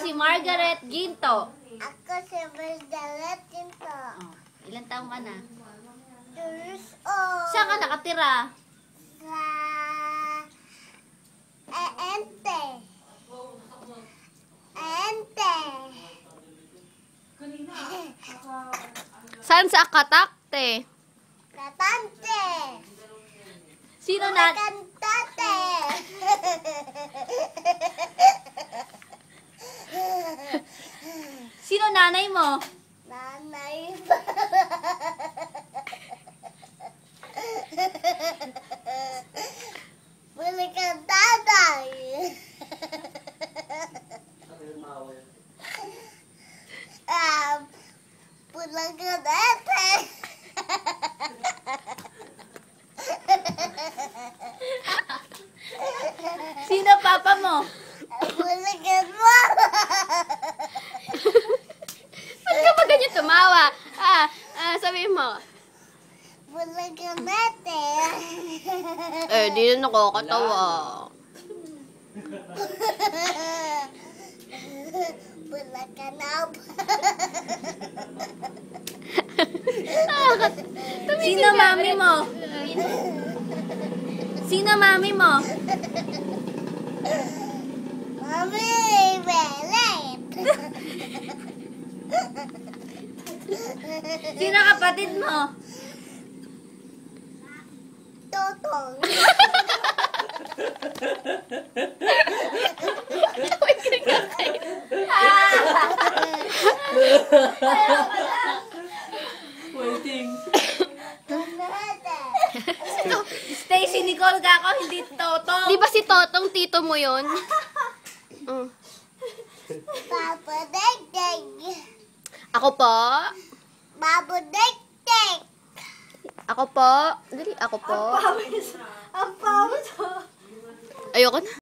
si Margaret Ginto. Ako si Margaret Ginto. Oh, ilang taong ka na? 2 years old. Saan ka nakatira? Sa Ente. Ente. Saan sa Akatakte? Katante. Sino na... Kantate. Sino nanay mo? Nanay. Balikan tatay. Pulang ka dati. Sino papa mo? Balikan mo. Ba't ka ba ganyan tumawa? Sabihin mo. Pulang ka dati. Di na nakakatawa. Pulang ka na. Sino mami mo? Sino mami mo? Mami, belet. Sino kapatid mo? Totong. Waiting. Tumete. Stacy Nicole ka ako, hindi Toto. Di ba si Totong tito mo yun? Papa Dek-Dek. Ako po. Babu Dek-Dek. Ako po. Dali, ako po. Ang pawis. Ayoko na.